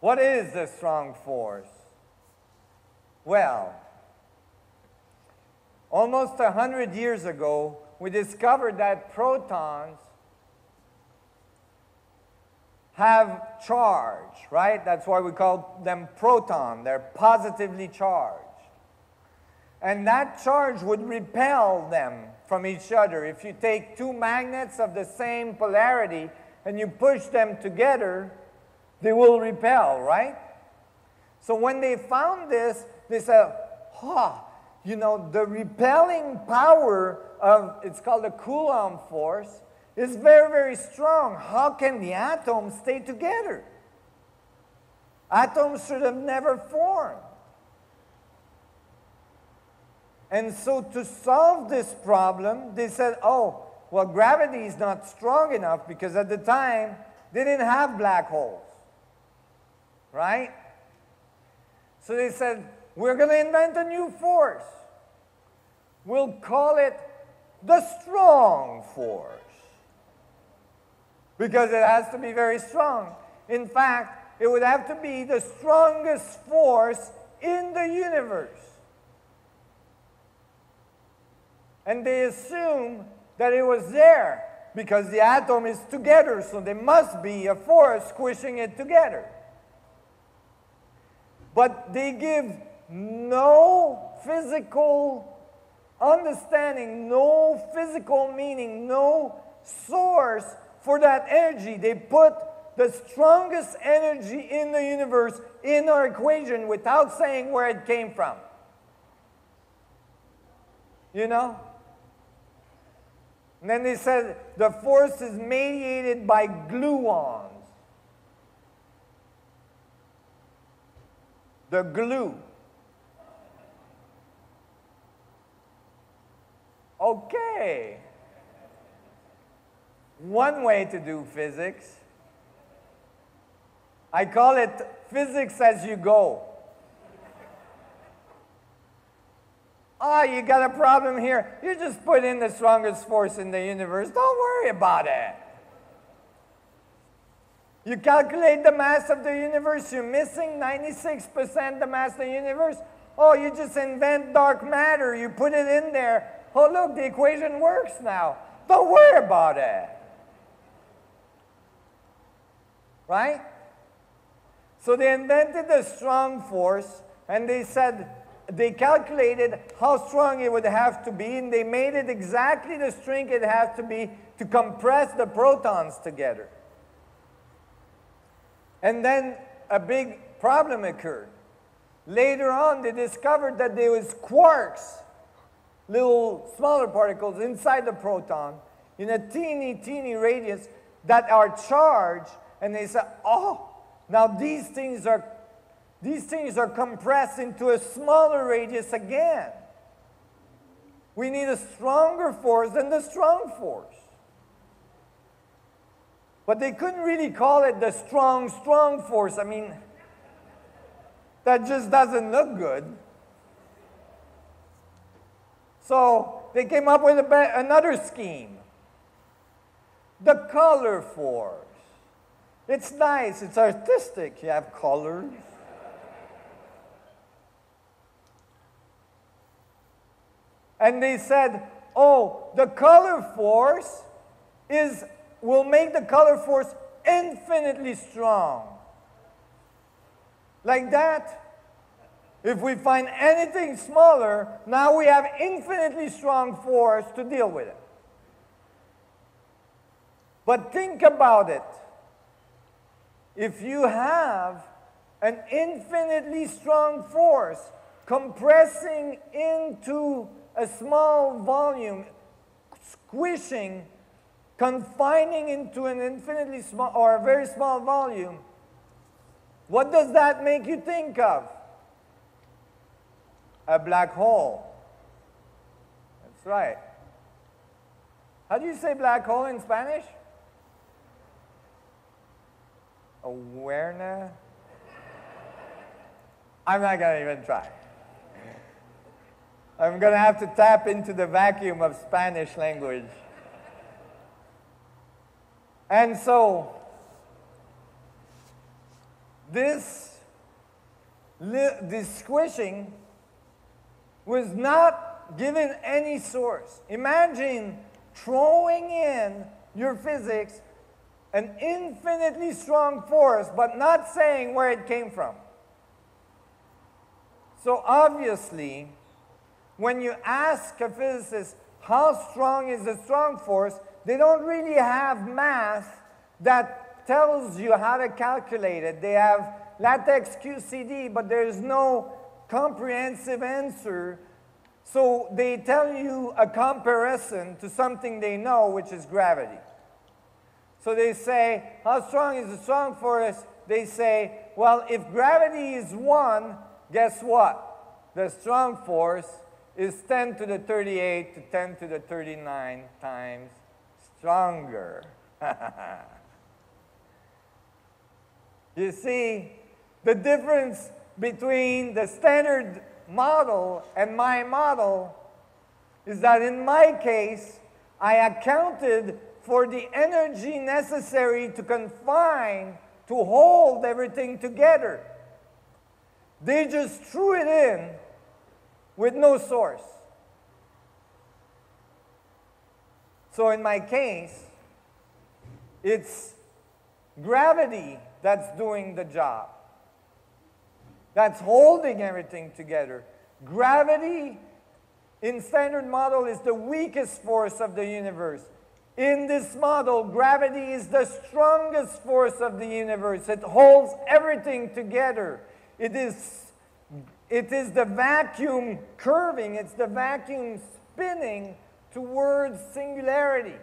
What is the strong force? Well, almost 100 years ago, we discovered that protons have charge, right? That's why we call them proton. They're positively charged. And that charge would repel them from each other. If you take two magnets of the same polarity and you push them together, they will repel, right? So when they found this, they said, you know, the repelling power of, it's called the Coulomb force, is very, very strong. How can the atoms stay together? Atoms should have never formed. And so to solve this problem, they said, oh, well, gravity is not strong enough because at the time, they didn't have black holes. Right? So they said, we're going to invent a new force. We'll call it the strong force. Because it has to be very strong. In fact, it would have to be the strongest force in the universe. And they assume that it was there because the atom is together, so there must be a force squishing it together. But they give no physical understanding, no physical meaning, no source for that energy. They put the strongest energy in the universe in our equation without saying where it came from. You know? And then they said the force is mediated by gluons. The glue. Okay. One way to do physics. I call it physics as you go. You got a problem here. You just put in the strongest force in the universe. Don't worry about it. You calculate the mass of the universe, you're missing 96% the mass of the universe. Oh, you just invent dark matter, you put it in there. Oh, look, the equation works now. Don't worry about it. Right? So they invented the strong force, and they said, they calculated how strong it would have to be, and they made it exactly the strength it has to be to compress the protons together. And then a big problem occurred. Later on, they discovered that there was quarks, little smaller particles inside the proton, in a teeny, teeny radius that are charged, and they said, oh, now these things are compressed into a smaller radius again. We need a stronger force than the strong force. But they couldn't really call it the strong, strong force. I mean, that just doesn't look good. So they came up with another scheme. The color force. It's nice, it's artistic, you have colors. And they said, oh, the color force will make the color force infinitely strong. Like that. If we find anything smaller, now we have infinitely strong force to deal with it. But think about it. If you have an infinitely strong force compressing into a small volume, squishing, confining into an infinitely small or a very small volume, what does that make you think of? A black hole. That's right. How do you say black hole in Spanish? Awareness? I'm not going to even try. I'm going to have to tap into the vacuum of Spanish language. And so, this squishing was not given any source. Imagine throwing in your physics an infinitely strong force, but not saying where it came from. So obviously, when you ask a physicist how strong is a strong force, they don't really have math that tells you how to calculate it. They have latex QCD, but there's no comprehensive answer. So they tell you a comparison to something they know, which is gravity. So they say, how strong is a strong force? They say, well, if gravity is 1, guess what? The strong force is 10 to the 38 to 10 to the 39 times stronger. You see, the difference between the standard model and my model is that in my case, I accounted for the energy necessary to confine, to hold everything together. They just threw it in with no source. So in my case, it's gravity that's doing the job. That's holding everything together. Gravity in standard model is the weakest force of the universe. In this model, gravity is the strongest force of the universe. It holds everything together. It is the vacuum curving. It's the vacuum spinning towards singularity.